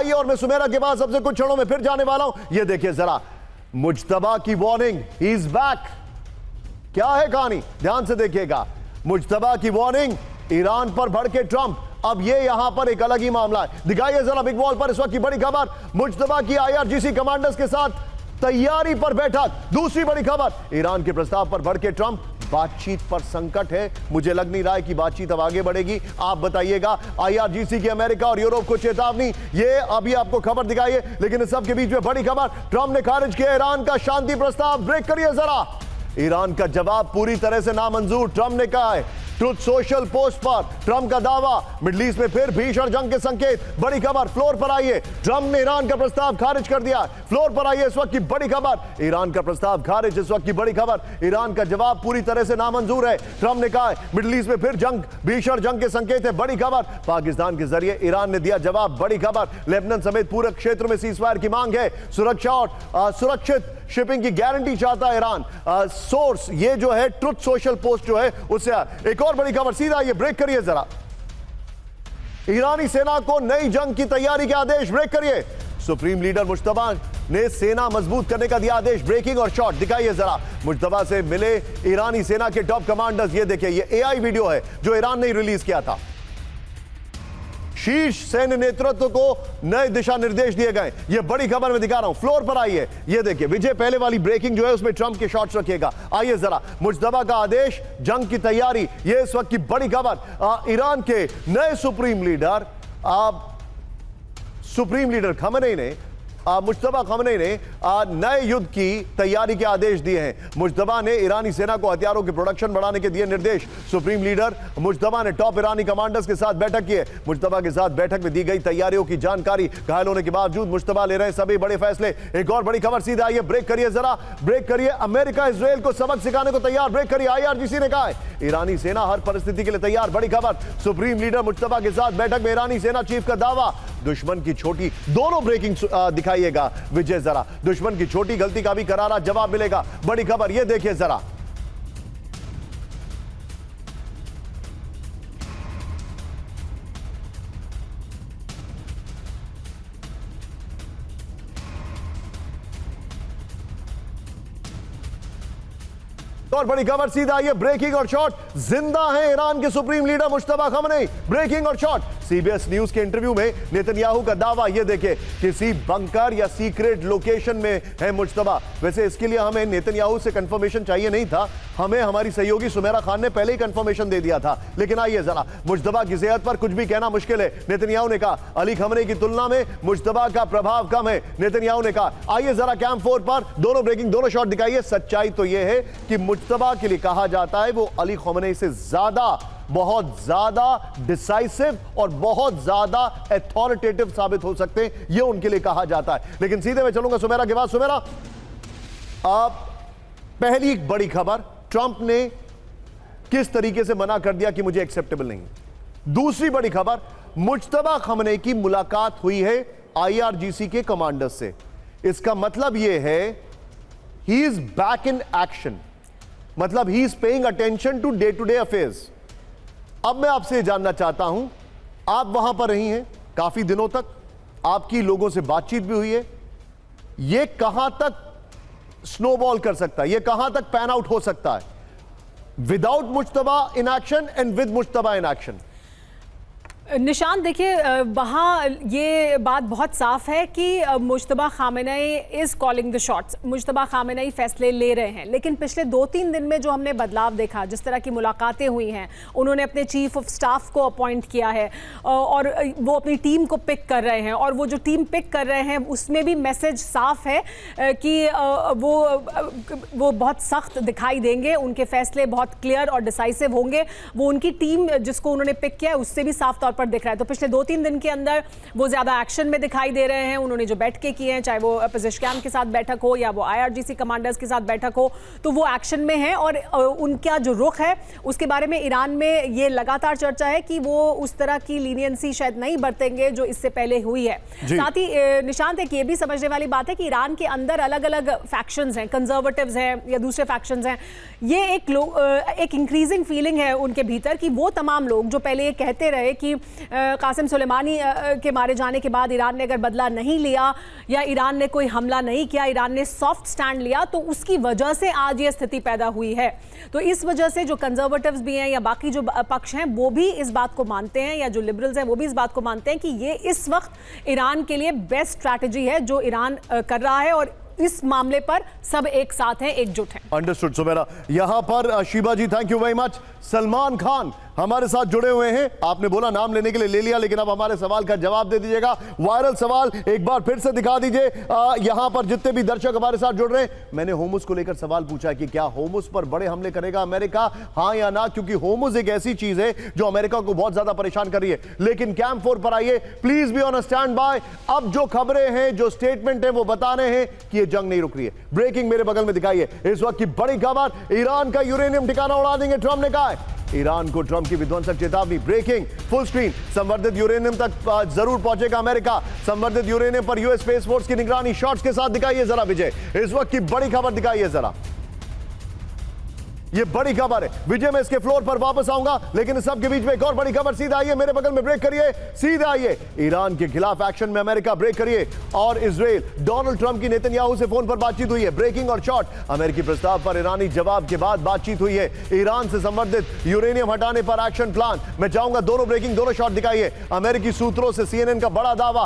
आइए और मैं सुमेरा के पास सबसे कुछ क्षणों में फिर जाने वाला हूं। ये देखिए जरा मुज्तबा की वार्निंग, ही इज बैक। क्या है कहानी, ध्यान से देखिएगा। मुज्तबा की वार्निंग, ईरान पर भड़के ट्रंप। अब ये यहां पर एक अलग ही मामला है। दिखाइए जरा बिग वॉल पर इस वक्त की बड़ी खबर, मुज्तबा की आईआरजीसी कमांडर्स के साथ तैयारी पर बैठक। दूसरी बड़ी खबर, ईरान के प्रस्ताव पर भड़के ट्रंप, बातचीत पर संकट है। मुझे लग नहीं रहा है कि बातचीत अब आगे बढ़ेगी, आप बताइएगा। आईआरजीसी की अमेरिका और यूरोप को चेतावनी, ये अभी आपको खबर दिखाइए। लेकिन इस सब के बीच में बड़ी खबर, ट्रंप ने खारिज किया ईरान का शांति प्रस्ताव। ब्रेक करिए जरा। ईरान का जवाब पूरी तरह से नामंजूर, ट्रंप ने कहा है। ट्रुथ सोशल पोस्ट पर ट्रंप का दावा, मिडिल ईस्ट में फिर भीषण जंग के संकेत। बड़ी खबर, फ्लोर पर आइए, ट्रंप ने ईरान का प्रस्ताव खारिज कर दिया। फ्लोर पर आइए, इस वक्त की बड़ी खबर, ईरान का प्रस्ताव खारिज। इस वक्त की बड़ी खबर, ईरान का जवाब पूरी तरह से नामंजूर है। ट्रंप ने कहा है मिडिल ईस्ट में फिर जंग, भीषण जंग के संकेत है। बड़ी खबर, पाकिस्तान के जरिए ईरान ने दिया जवाब। बड़ी खबर, लेबनान समेत पूरे क्षेत्र में सीजफायर की मांग है। सुरक्षा और सुरक्षित शिपिंग की गारंटी चाहता है ईरान। सोर्स ये जो है ट्रुथ सोशल पोस्ट जो है उससे। एक और बड़ी खबर, सीधा ये ब्रेक करिए जरा। ईरानी सेना को नई जंग की तैयारी के आदेश। ब्रेक करिए। सुप्रीम लीडर मुज्तबा ने सेना मजबूत करने का दिया आदेश। ब्रेकिंग और शॉट दिखाइए जरा। मुज्तबा से मिले ईरानी सेना के टॉप कमांडर्स। ये देखिए, ये एआई वीडियो है जो ईरान ने रिलीज किया था। शीर्ष सैन्य नेतृत्व को नए दिशा निर्देश दिए गए। यह बड़ी खबर मैं दिखा रहा हूं, फ्लोर पर आइए। यह देखिए विजय पहले वाली ब्रेकिंग जो है उसमें ट्रंप के शॉट्स रखिएगा। आइए जरा, मुज्तबा का आदेश, जंग की तैयारी, यह इस वक्त की बड़ी खबर। ईरान के नए सुप्रीम लीडर खमेनी ने मुज्तबा खमेनी ने नए युद्ध की तैयारी के आदेश दिए हैं। मुज्तबा ने ईरानी सेना को हथियारों के प्रोडक्शन बढ़ाने के दिए निर्देश। सुप्रीम लीडर मुज्तबा ने टॉप ईरानी कमांडर्स के साथ बैठक की है। मुज्तबा के साथ बैठक में दी गई तैयारियों की जानकारी। घायल होने के बावजूद मुज्तबा ले रहे हैं सभी बड़े फैसले। एक और बड़ी खबर, सीधा आइए, ब्रेक करिए जरा। ब्रेक करिए। अमेरिका इजरायल को सबक सिखाने को तैयार। ब्रेक करिए। आईआरजीसी ने कहा है ईरानी सेना हर परिस्थिति के लिए तैयार। बड़ी खबर, सुप्रीम लीडर मुज्तबा के साथ बैठक में ईरानी सेना चीफ का दावा, दुश्मन की छोटी, दोनों ब्रेकिंग दिखाइएगा विजय जरा। दुश्मन की छोटी गलती का भी करारा जवाब मिलेगा। बड़ी खबर, यह देखिए जरा। और बड़ी खबर, सीधा ये ब्रेकिंग और शॉट, जिंदा है ईरान के supreme leader Mujtaba Khamenei. Breaking और शॉट, सीबीएस न्यूज के इंटरव्यू में नेतन्याहू का दावा। ये देखे किसी बंकर या सीक्रेट लोकेशन में है मुज्तबा। वैसे इसके लिए हमें नेतन्याहू से कंफर्मेशन चाहिए नहीं था, हमें हमारी सहयोगी सुमेरा खान ने पहले ही कंफर्मेशन दे दिया था। लेकिन आइए जरा, मुज्तबा की सेहत पर कुछ भी कहना मुश्किल है। नेतन्याहू ने कहा अली खमेनी की तुलना में मुज्तबा का प्रभाव कम है, नेतन्याहू ने कहा। आइए जरा कैंप 4 पर दोनों ब्रेकिंग, दोनों शॉट दिखाइए। सच्चाई तो यह है कि मुज्तबा के लिए कहा जाता है वो अली खमेनी से ज्यादा, बहुत ज्यादा डिसाइसिव और बहुत ज्यादा अथॉरिटेटिव साबित हो सकते हैं, यह उनके लिए कहा जाता है। लेकिन सीधे मैं चलूंगा सुमेरा के बाद। सुमेरा, पहली एक बड़ी खबर, ट्रंप ने किस तरीके से मना कर दिया कि मुझे एक्सेप्टेबल नहीं। दूसरी बड़ी खबर, मुज्तबा खमेनी की मुलाकात हुई है आईआरजीसी के कमांडर से। इसका मतलब यह है he is back in action, मतलब he is paying attention to day affairs. अब मैं आपसे जानना चाहता हूं, आप वहां पर रही हैं काफी दिनों तक, आपकी लोगों से बातचीत भी हुई है, यह कहां तक स्नोबॉल कर सकता है, यह कहां तक पैन आउट हो सकता है without Mujtaba in action and with Mujtaba in action? निशान, देखिए वहाँ ये बात बहुत साफ है कि Mujtaba Khamenei is calling the shots, Mujtaba Khamenei फैसले ले रहे हैं। लेकिन पिछले 2-3 दिन में जो हमने बदलाव देखा, जिस तरह की मुलाकातें हुई हैं, उन्होंने अपने चीफ ऑफ स्टाफ को अपॉइंट किया है और वो अपनी टीम को पिक कर रहे हैं, और वो जो टीम पिक कर रहे हैं उसमें भी मैसेज साफ है कि वो बहुत सख्त दिखाई देंगे, उनके फैसले बहुत क्लियर और डिसाइसिव होंगे। वो उनकी टीम जिसको उन्होंने पिक किया है उससे भी साफ तौर पर दिख रहा है। तो पिछले 2-3 दिन के अंदर वो ज्यादा एक्शन में दिखाई दे रहे हैं। उन्होंने जो बैठकें की हैं, चाहे वो पेजेश्कियान के साथ बैठक हो या वो आईआरजीसी कमांडर्स के साथ बैठक हो, तो वो एक्शन में है। और उनका जो रुख है उसके बारे में ईरान में ये लगातार चर्चा है कि वो उस तरह की लीनियंसी शायद नहीं बरतेंगे जो इससे पहले हुई है। साथ ही निशांत, एक ये भी समझने वाली बात है कि ईरान के अंदर अलग अलग फैक्शंस हैं, कंजर्वेटिव्स हैं या दूसरे फैक्शंस हैं। ये एक इंक्रीजिंग फीलिंग है उनके भीतर कि वो तमाम लोग जो पहले ये कहते रहे कि कासिम सुलेमानी के मारे जाने के बाद ईरान ने अगर बदला नहीं लिया या ईरान ने कोई हमला नहीं किया, ईरान ने सॉफ्ट स्टैंड लिया, तो उसकी वजह से आज ये स्थिति पैदा हुई है। तो इस वजह से जो कंजर्वेटिव्स भी हैं या बाकी जो पक्ष हैं वो भी इस बात को मानते हैं, या जो लिबरल्स हैं वो भी इस बात को मानते हैं कि ये इस वक्त ईरान के लिए बेस्ट स्ट्रैटेजी है जो ईरान कर रहा है, और इस मामले पर सब एक साथ हैं, एकजुट हैं। अंडरस्टूड सुमेरा। यहां पर Shiba ji thank you very much. Salman Khan हमारे साथ जुड़े हुए हैं। आपने बोला नाम लेने के लिए ले लिया, लेकिन अब हमारे सवाल का जवाब दे दीजिएगा। वायरल सवाल एक बार फिर से दिखा दीजिए। यहां पर जितने भी दर्शक हमारे साथ जुड़ रहे हैं, मैंने होमस को लेकर सवाल पूछा है कि क्या होमस पर बड़े हमले करेगा अमेरिका, हां या ना, क्योंकि होमस एक ऐसी चीज है जो अमेरिका को बहुत ज्यादा परेशान कर रही है। लेकिन कैंप 4 पर आइए, please be on stand by. अब जो खबरें हैं, जो स्टेटमेंट है, वो बता रहे हैं कि ये जंग नहीं रुक रही है। ब्रेकिंग मेरे बगल में दिखाइए इस वक्त की बड़ी खबर, ईरान का यूरेनियम ठिकाना उड़ा देंगे ट्रंप ने कहा है। ईरान को ट्रंप की विध्वंसक चेतावनी। ब्रेकिंग फुल स्क्रीन, संवर्धित यूरेनियम तक जरूर पहुंचेगा अमेरिका। संवर्धित यूरेनियम पर यूएस स्पेस फोर्स की निगरानी। शॉट्स के साथ दिखाइए जरा विजय, इस वक्त की बड़ी खबर दिखाइए जरा। ये बड़ी खबर है विजय। मैं इसके फ्लोर पर वापस आऊंगा, लेकिन इस सब के बीच में एक और बड़ी खबर। सीधा आइए मेरे बगल में, ब्रेक करिए, सीधा आइए। ईरान के खिलाफ एक्शन में अमेरिका, ब्रेक करिए। और इजराइल, डोनाल्ड ट्रंप की नेतन्याहू से फोन पर बातचीत हुई है। ब्रेकिंग और शॉट, अमेरिकी प्रस्ताव पर ईरानी जवाब के बाद बातचीत हुई है। ईरान से संवर्धित यूरेनियम हटाने पर एक्शन प्लान। मैं चाहूंगा दोनों ब्रेकिंग, दोनों शॉट दिखाइए। अमेरिकी सूत्रों से CNN का बड़ा दावा,